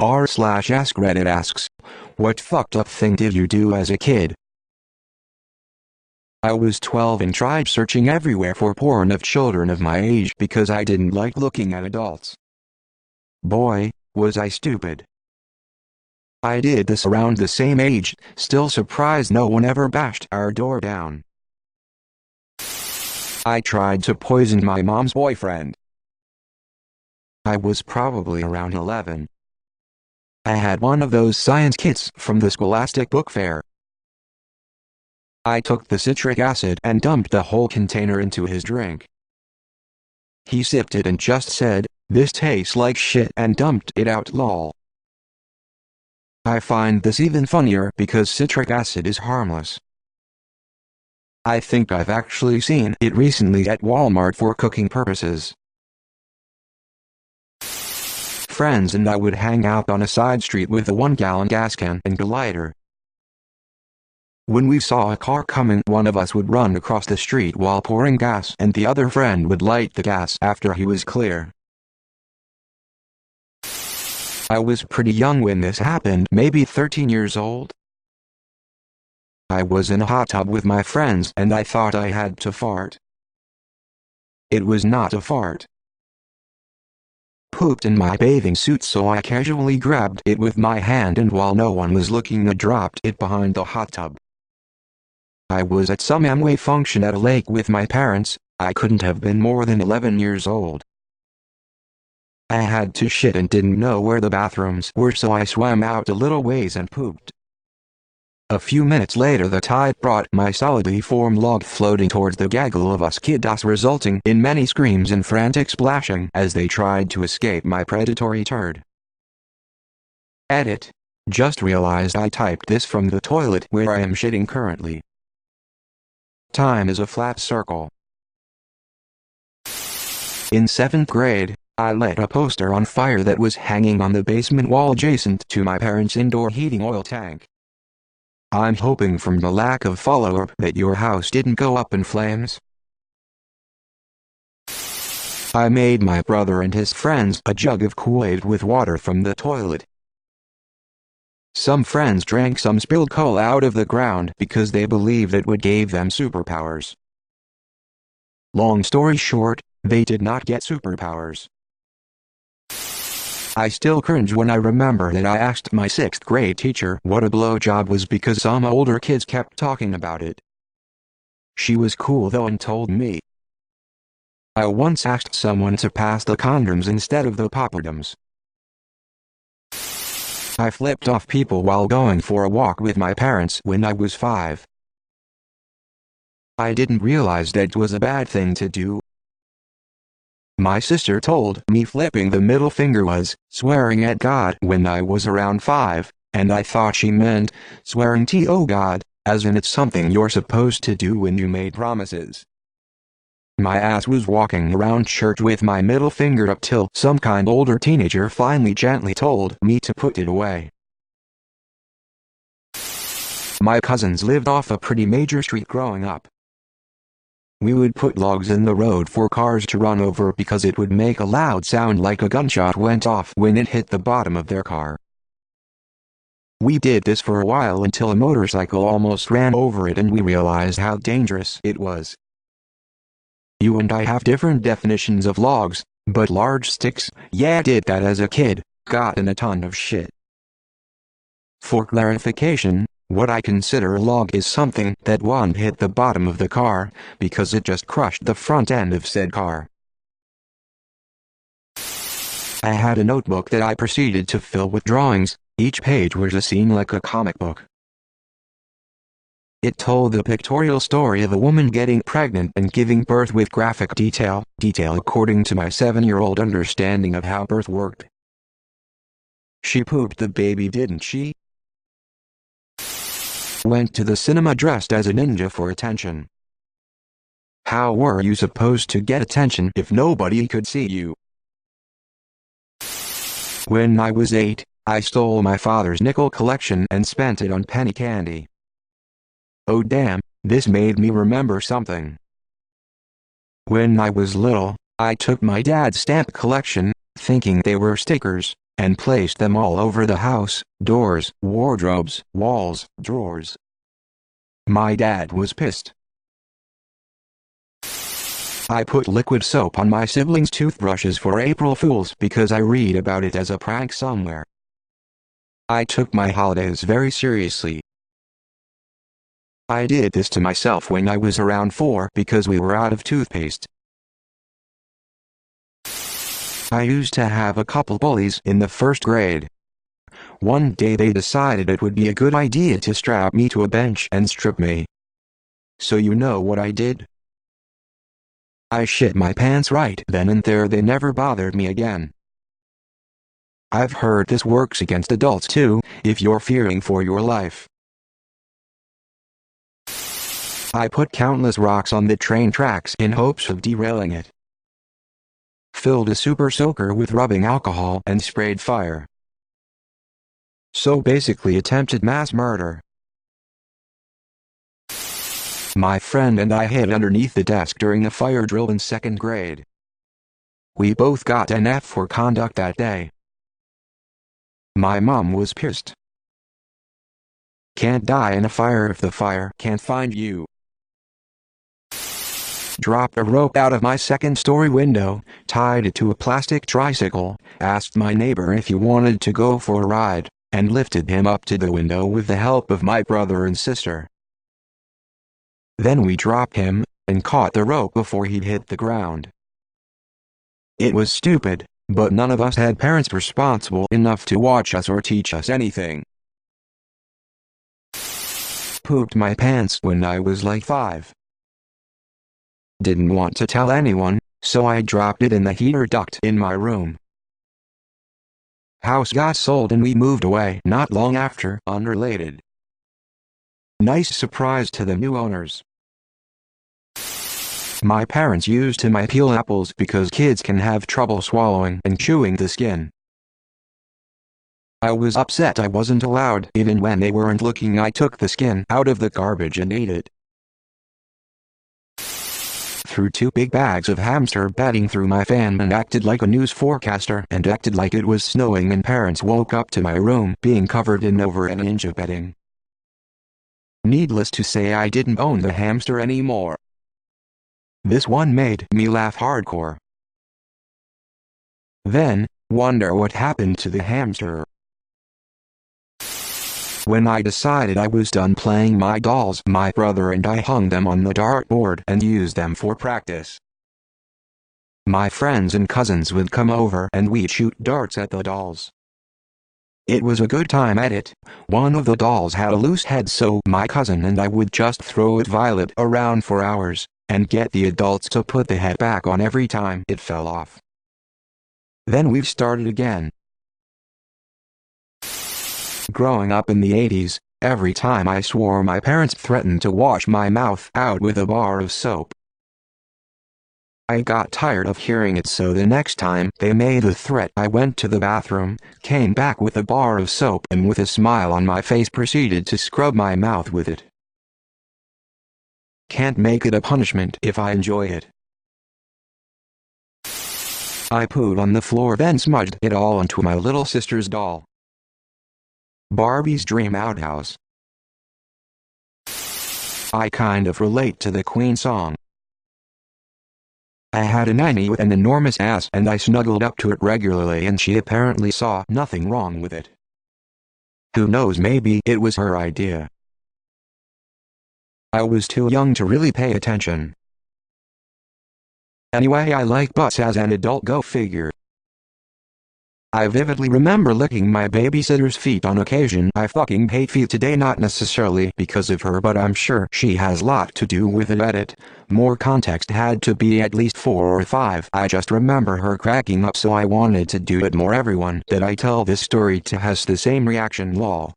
r/AskReddit asks, what fucked up thing did you do as a kid? I was 12 and tried searching everywhere for porn of children of my age because I didn't like looking at adults. Boy, was I stupid. I did this around the same age, still surprised no one ever bashed our door down. I tried to poison my mom's boyfriend. I was probably around 11. I had one of those science kits from the Scholastic Book Fair. I took the citric acid and dumped the whole container into his drink. He sipped it and just said, "This tastes like shit," and dumped it out lol. I find this even funnier because citric acid is harmless. I think I've actually seen it recently at Walmart for cooking purposes. Friends and I would hang out on a side street with a 1-gallon gas can and a lighter. When we saw a car coming, one of us would run across the street while pouring gas and the other friend would light the gas after he was clear. I was pretty young when this happened, maybe 13 years old. I was in a hot tub with my friends and I thought I had to fart. It was not a fart. Pooped in my bathing suit, so I casually grabbed it with my hand and while no one was looking I dropped it behind the hot tub. I was at some Amway function at a lake with my parents. I couldn't have been more than 11 years old. I had to shit and didn't know where the bathrooms were, so I swam out a little ways and pooped. A few minutes later the tide brought my solidly formed log floating towards the gaggle of us kiddos, resulting in many screams and frantic splashing as they tried to escape my predatory turd. Edit. Just realized I typed this from the toilet where I am shitting currently. Time is a flat circle. In 7th grade, I lit a poster on fire that was hanging on the basement wall adjacent to my parents' indoor heating oil tank. I'm hoping from the lack of follow-up that your house didn't go up in flames. I made my brother and his friends a jug of Kool-Aid with water from the toilet. Some friends drank some spilled coal out of the ground because they believed it would give them superpowers. Long story short, they did not get superpowers. I still cringe when I remember that I asked my 6th grade teacher what a blowjob was because some older kids kept talking about it. She was cool though and told me. I once asked someone to pass the condoms instead of the poppadoms. I flipped off people while going for a walk with my parents when I was 5. I didn't realize that was a bad thing to do. My sister told me flipping the middle finger was swearing at God when I was around 5, and I thought she meant swearing to "Oh God," as in it's something you're supposed to do when you made promises. My ass was walking around church with my middle finger up till some kind older teenager finally gently told me to put it away. My cousins lived off a pretty major street growing up. We would put logs in the road for cars to run over because it would make a loud sound like a gunshot went off when it hit the bottom of their car. We did this for a while until a motorcycle almost ran over it and we realized how dangerous it was. You and I have different definitions of logs, but large sticks, yeah, did that as a kid, got in a ton of shit. For clarification, what I consider a log is something that won't hit the bottom of the car, because it just crushed the front end of said car. I had a notebook that I proceeded to fill with drawings. Each page was a scene like a comic book. It told the pictorial story of a woman getting pregnant and giving birth with graphic detail according to my 7-year-old understanding of how birth worked. She pooped the baby, didn't she? Went to the cinema dressed as a ninja for attention. How were you supposed to get attention if nobody could see you? When I was 8, I stole my father's nickel collection and spent it on penny candy. Oh damn, this made me remember something. When I was little, I took my dad's stamp collection, thinking they were stickers, and placed them all over the house: doors, wardrobes, walls, drawers. My dad was pissed. I put liquid soap on my siblings' toothbrushes for April Fools because I read about it as a prank somewhere. I took my holidays very seriously. I did this to myself when I was around 4 because we were out of toothpaste. I used to have a couple bullies in the 1st grade. One day they decided it would be a good idea to strap me to a bench and strip me. So you know what I did? I shit my pants right then and there. They never bothered me again. I've heard this works against adults too, if you're fearing for your life. I put countless rocks on the train tracks in hopes of derailing it. Filled a super soaker with rubbing alcohol and sprayed fire. So basically attempted mass murder. My friend and I hid underneath the desk during the fire drill in 2nd grade. We both got an F for conduct that day. My mom was pissed. Can't die in a fire if the fire can't find you. Dropped a rope out of my 2nd-story window, tied it to a plastic tricycle, asked my neighbor if he wanted to go for a ride, and lifted him up to the window with the help of my brother and sister. Then we dropped him, and caught the rope before he hit the ground. It was stupid, but none of us had parents responsible enough to watch us or teach us anything. Pooped my pants when I was like 5. Didn't want to tell anyone, so I dropped it in the heater duct in my room. House got sold and we moved away not long after, unrelated. Nice surprise to the new owners. My parents used to peel apples because kids can have trouble swallowing and chewing the skin. I was upset I wasn't allowed. Even when they weren't looking, I took the skin out of the garbage and ate it. Threw 2 big bags of hamster bedding through my fan and acted like a news forecaster and acted like it was snowing, and parents woke up to my room being covered in over an inch of bedding. Needless to say, I didn't own the hamster anymore. This one made me laugh hardcore. Then, wonder what happened to the hamster. When I decided I was done playing my dolls, my brother and I hung them on the dartboard and used them for practice. My friends and cousins would come over and we'd shoot darts at the dolls. It was a good time at it. One of the dolls had a loose head, so my cousin and I would just throw it Violet around for hours, and get the adults to put the head back on every time it fell off. Then we started again. Growing up in the 80s, every time I swore, my parents threatened to wash my mouth out with a bar of soap. I got tired of hearing it, so the next time they made a threat, I went to the bathroom, came back with a bar of soap, and with a smile on my face proceeded to scrub my mouth with it. Can't make it a punishment if I enjoy it. I pooed on the floor, then smudged it all onto my little sister's doll. Barbie's Dream Outhouse. I kind of relate to the Queen song. I had a nanny with an enormous ass and I snuggled up to it regularly, and she apparently saw nothing wrong with it. Who knows, maybe it was her idea. I was too young to really pay attention. Anyway, I like butts as an adult, go figure. I vividly remember licking my babysitter's feet on occasion. I fucking hate feet today, not necessarily because of her, but I'm sure she has a lot to do with it. Edit. More context had to be at least 4 or 5. I just remember her cracking up, so I wanted to do it more. Everyone that I tell this story to has the same reaction, lol.